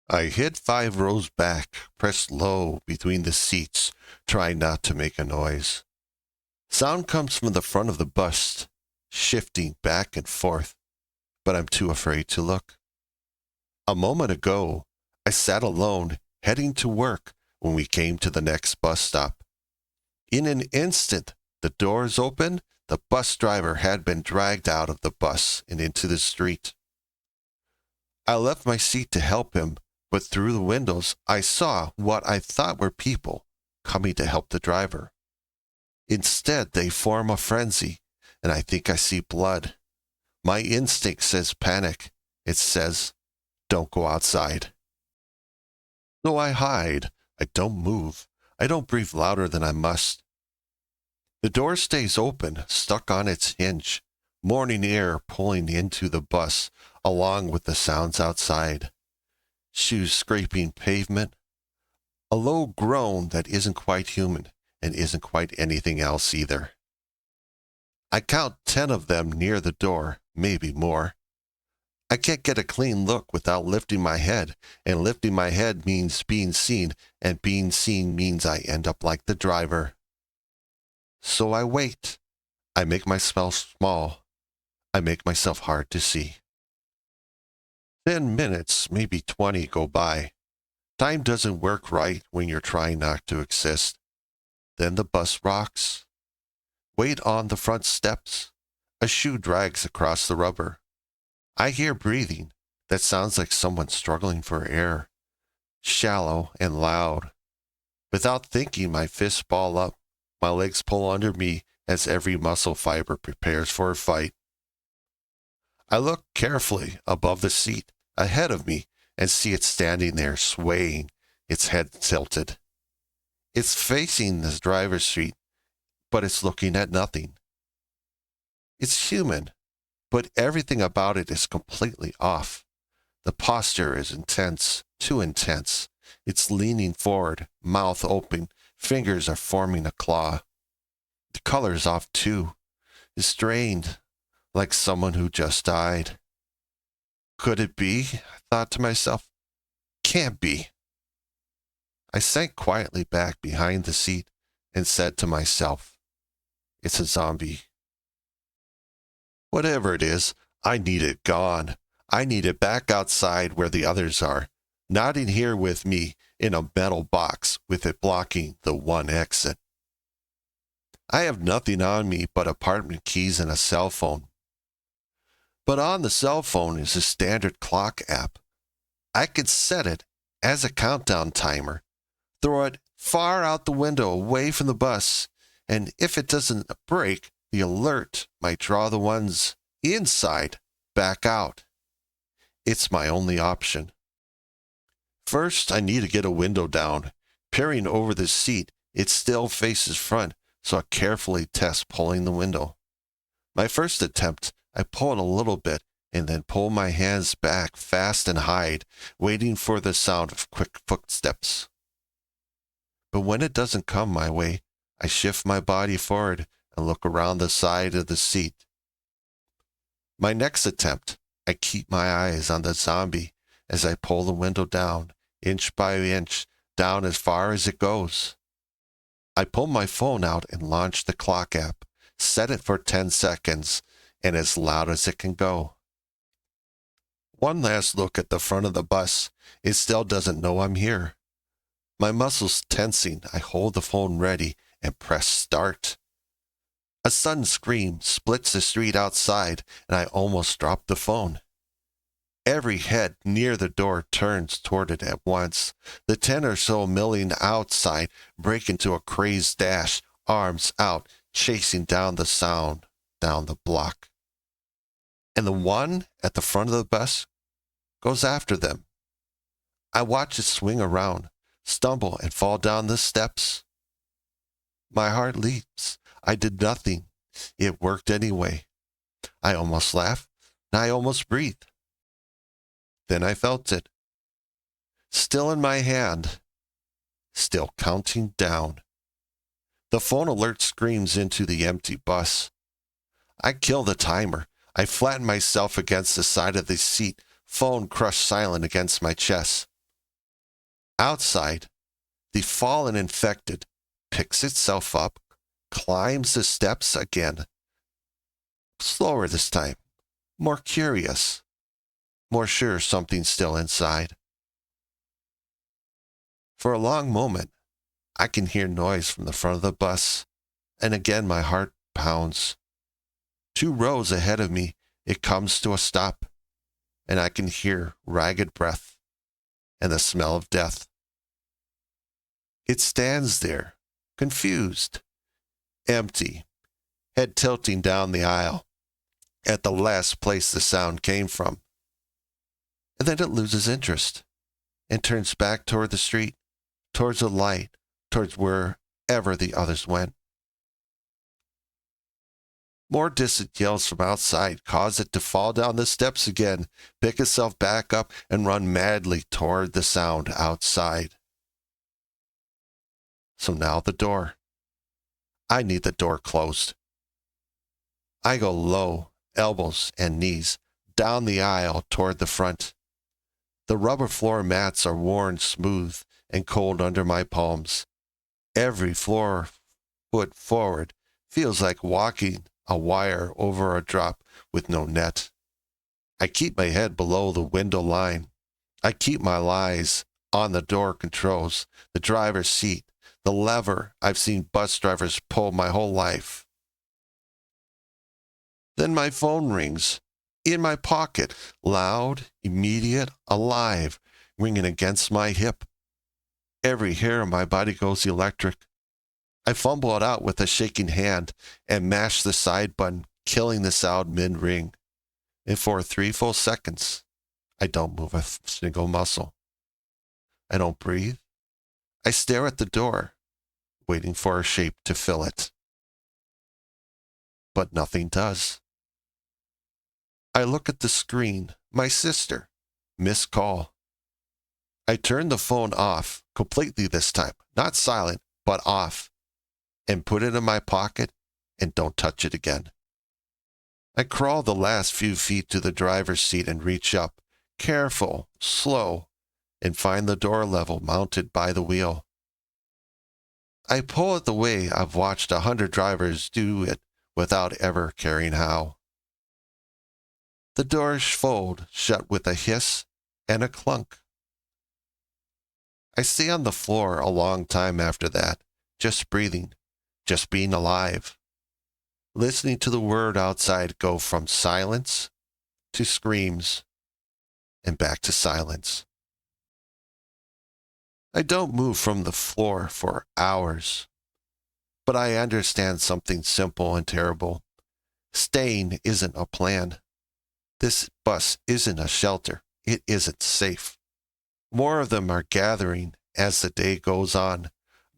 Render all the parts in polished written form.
I hid 5 rows back, pressed low between the seats, trying not to make a noise. Sound comes from the front of the bus, shifting back and forth, but I'm too afraid to look. A moment ago, I sat alone, heading to work when we came to the next bus stop. In an instant, the doors opened. The bus driver had been dragged out of the bus and into the street. I left my seat to help him, but through the windows I saw what I thought were people coming to help the driver. Instead, they form a frenzy, and I think I see blood. My instinct says panic. It says, don't go outside. So I hide. I don't move. I don't breathe louder than I must. The door stays open, stuck on its hinge, morning air pulling into the bus, along with the sounds outside. Shoes scraping pavement. A low groan that isn't quite human and isn't quite anything else either. I count 10 of them near the door, maybe more. I can't get a clean look without lifting my head, and lifting my head means being seen, and being seen means I end up like the driver. So I wait. I make myself small. I make myself hard to see. 10 minutes, maybe 20 go by. Time doesn't work right when you're trying not to exist. Then the bus rocks. Wait on the front steps. A shoe drags across the rubber. I hear breathing. That sounds like someone struggling for air. Shallow and loud. Without thinking, my fists ball up. My legs pull under me as every muscle fiber prepares for a fight. I look carefully above the seat ahead of me and see it standing there swaying, its head tilted. It's facing the driver's seat, but it's looking at nothing. It's human, but everything about it is completely off. The posture is intense, too intense. It's leaning forward, mouth open, fingers are forming a claw. The color's off too. It's strained, like someone who just died. Could it be? I thought to myself. Can't be. I sank quietly back behind the seat and said to myself, it's a zombie. Whatever it is, I need it gone. I need it back outside where the others are, not in here with me in a metal box with it blocking the one exit. I have nothing on me but apartment keys and a cell phone. But on the cell phone is a standard clock app. I could set it as a countdown timer, throw it far out the window away from the bus, and if it doesn't break, the alert might draw the ones inside back out. It's my only option. First, I need to get a window down. Peering over the seat, it still faces front, so I carefully test pulling the window. My first attempt, I pull it a little bit and then pull my hands back fast and hide, waiting for the sound of quick footsteps. But when it doesn't come my way, I shift my body forward and look around the side of the seat. My next attempt, I keep my eyes on the zombie as I pull the window down, inch by inch, down as far as it goes. I pull my phone out and launch the clock app, set it for 10 seconds, and as loud as it can go. One last look at the front of the bus. It still doesn't know I'm here. My muscles tensing, I hold the phone ready and press start. A sudden scream splits the street outside, and I almost drop the phone. Every head near the door turns toward it at once. The 10 or so milling outside break into a crazed dash, arms out, chasing down the sound, down the block. And the one at the front of the bus goes after them. I watch it swing around, stumble and fall down the steps. My heart leaps. I did nothing. It worked anyway. I almost laughed, and I almost breathed. Then I felt it. Still in my hand. Still counting down. The phone alert screams into the empty bus. I kill the timer. I flatten myself against the side of the seat, phone crushed silent against my chest. Outside, the fallen infected picks itself up, climbs the steps again. Slower this time, more curious, more sure something's still inside. For a long moment, I can hear noise from the front of the bus, and again my heart pounds. 2 rows ahead of me, it comes to a stop, and I can hear ragged breath and the smell of death. It stands there, confused, empty, head tilting down the aisle at the last place the sound came from. And then it loses interest and turns back toward the street, towards the light, towards wherever the others went. More distant yells from outside cause it to fall down the steps again, pick itself back up, and run madly toward the sound outside. So now the door. I need the door closed. I go low, elbows and knees, down the aisle toward the front. The rubber floor mats are worn smooth and cold under my palms. Every floor foot forward feels like walking a wire over a drop with no net. I keep my head below the window line. I keep my eyes on the door controls, the driver's seat, the lever I've seen bus drivers pull my whole life. Then my phone rings, in my pocket, loud, immediate, alive, ringing against my hip. Every hair in my body goes electric. I fumble it out with a shaking hand and mash the side button, killing the sound mid-ring. And for 3 full seconds, I don't move a single muscle. I don't breathe. I stare at the door, waiting for a shape to fill it. But nothing does. I look at the screen. My sister. Missed call. I turn the phone off, completely this time. Not silent, but off. And put it in my pocket and don't touch it again. I crawl the last few feet to the driver's seat and reach up, careful, slow, and find the door level mounted by the wheel. I pull it the way I've watched 100 drivers do it without ever caring how. The doors fold shut with a hiss and a clunk. I stay on the floor a long time after that, just breathing, just being alive, listening to the word outside go from silence to screams and back to silence. I don't move from the floor for hours, but I understand something simple and terrible. Staying isn't a plan. This bus isn't a shelter. It isn't safe. More of them are gathering as the day goes on,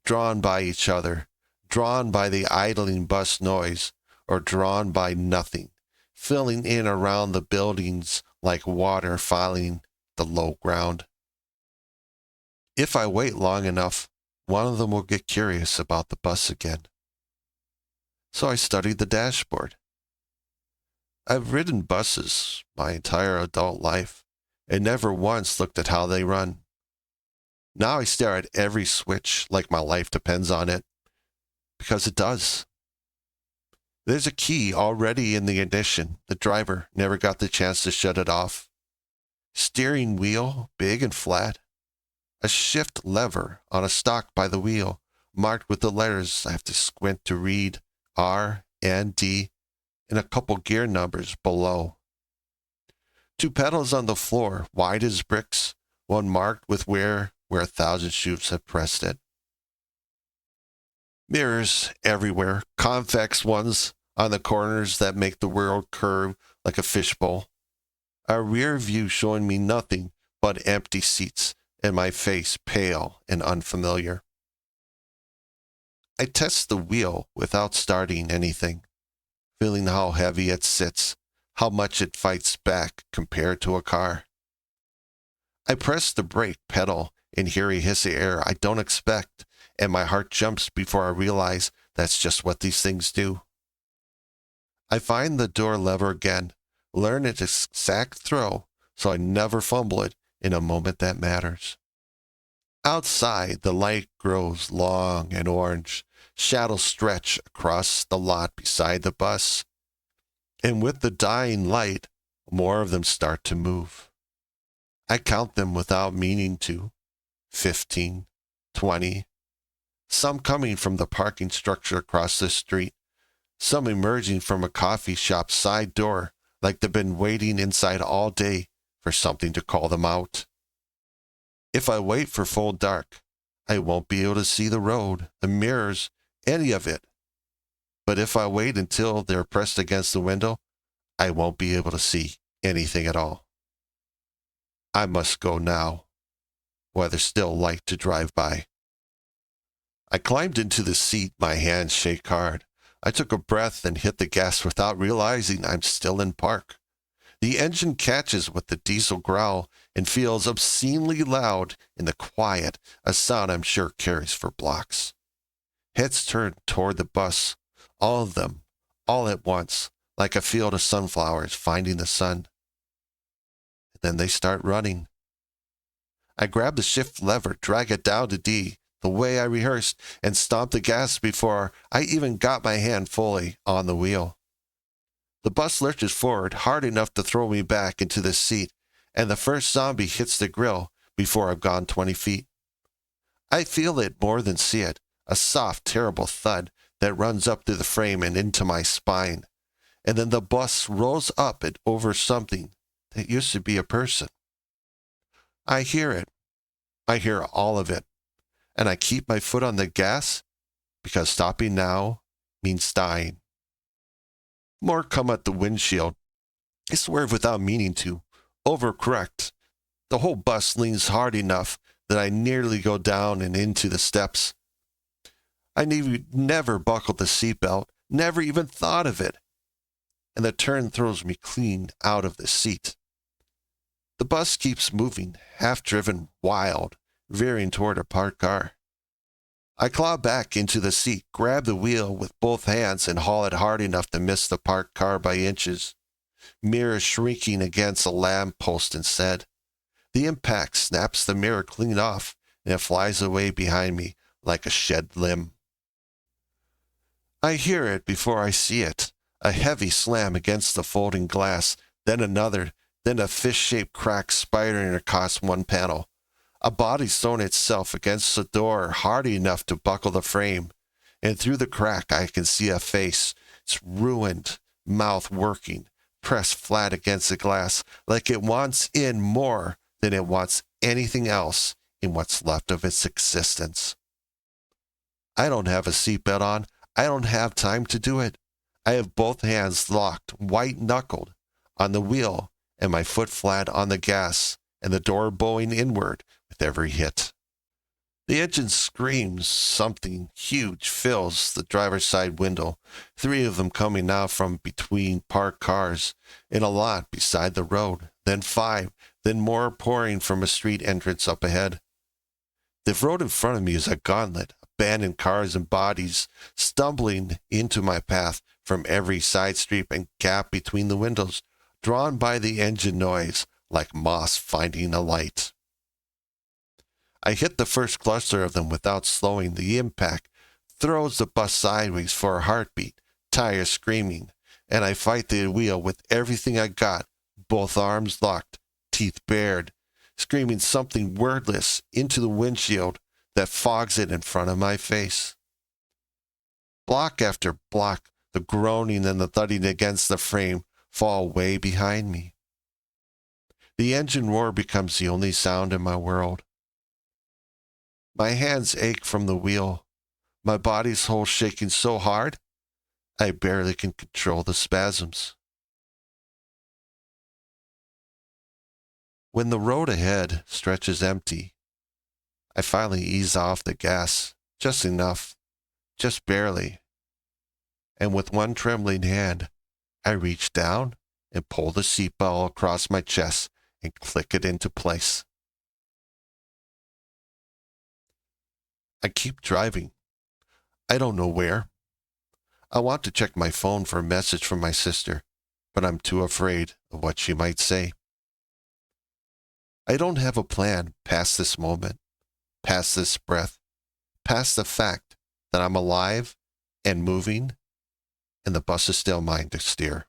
drawn by each other, drawn by the idling bus noise, or drawn by nothing, filling in around the buildings like water filing the low ground. If I wait long enough, one of them will get curious about the bus again. So I studied the dashboard. I've ridden buses my entire adult life and never once looked at how they run. Now I stare at every switch like my life depends on it, because it does. There's a key already in the ignition. The driver never got the chance to shut it off. Steering wheel, big and flat. A shift lever on a stalk by the wheel, marked with the letters I have to squint to read, R and D, and a couple gear numbers below. 2 pedals on the floor, wide as bricks, one marked with where 1,000 shoes have pressed it. Mirrors everywhere, convex ones on the corners that make the world curve like a fishbowl. A rear view showing me nothing but empty seats and my face pale and unfamiliar. I test the wheel without starting anything, feeling how heavy it sits, how much it fights back compared to a car. I press the brake pedal and hear a hiss of air I don't expect, and my heart jumps before I realize that's just what these things do. I find the door lever again, learn its exact throw so I never fumble it in a moment that matters. Outside, the light grows long and orange. Shadows stretch across the lot beside the bus. And with the dying light, more of them start to move. I count them without meaning to. 15, 20. Some coming from the parking structure across the street. Some emerging from a coffee shop side door like they've been waiting inside all day for something to call them out. If I wait for full dark, I won't be able to see the road, the mirrors, any of it. But if I wait until they're pressed against the window, I won't be able to see anything at all. I must go now, while there's still light to drive by. I climbed into the seat, my hands shake hard. I took a breath and hit the gas without realizing I'm still in park. The engine catches with the diesel growl and feels obscenely loud in the quiet, a sound I'm sure carries for blocks. Heads turn toward the bus, all of them, all at once, like a field of sunflowers finding the sun. And then they start running. I grab the shift lever, drag it down to D, the way I rehearsed, and stomp the gas before I even got my hand fully on the wheel. The bus lurches forward hard enough to throw me back into the seat, and the first zombie hits the grill before I've gone 20 feet. I feel it more than see it, a soft, terrible thud that runs up through the frame and into my spine, and then the bus rolls up and over something that used to be a person. I hear it. I hear all of it, and I keep my foot on the gas because stopping now means dying. More come at the windshield. I swerve without meaning to, overcorrect. The whole bus leans hard enough that I nearly go down and into the steps. I never buckled the seatbelt, never even thought of it, and the turn throws me clean out of the seat. The bus keeps moving, half-driven, wild, veering toward a parked car. I claw back into the seat, grab the wheel with both hands, and haul it hard enough to miss the parked car by inches. Mirror shrieking against a lamppost instead. The impact snaps the mirror clean off, and it flies away behind me like a shed limb. I hear it before I see it. A heavy slam against the folding glass, then another, then a fish-shaped crack spidering across one panel. A body's thrown itself against the door hard enough to buckle the frame, and through the crack I can see a face, its ruined mouth working, pressed flat against the glass like it wants in more than it wants anything else in what's left of its existence. I don't have a seatbelt on. I don't have time to do it. I have both hands locked, white-knuckled, on the wheel and my foot flat on the gas and the door bowing inward with every hit. The engine screams. Something huge fills the driver's side window, 3 of them coming now from between parked cars in a lot beside the road, then 5, then more pouring from a street entrance up ahead. The road in front of me is a gauntlet, abandoned cars and bodies stumbling into my path from every side street and gap between the windows, drawn by the engine noise like moss finding a light. I hit the first cluster of them without slowing. The impact throws the bus sideways for a heartbeat, tires screaming, and I fight the wheel with everything I got, both arms locked, teeth bared, screaming something wordless into the windshield that fogs it in front of my face. Block after block, the groaning and the thudding against the frame fall way behind me. The engine roar becomes the only sound in my world. My hands ache from the wheel. My body's whole shaking so hard, I barely can control the spasms. When the road ahead stretches empty, I finally ease off the gas, just enough, just barely. And with one trembling hand, I reach down and pull the seatbelt across my chest and click it into place. I keep driving. I don't know where. I want to check my phone for a message from my sister, but I'm too afraid of what she might say. I don't have a plan past this moment. past this breath, past the fact that I'm alive and moving, and the bus is still mine to steer.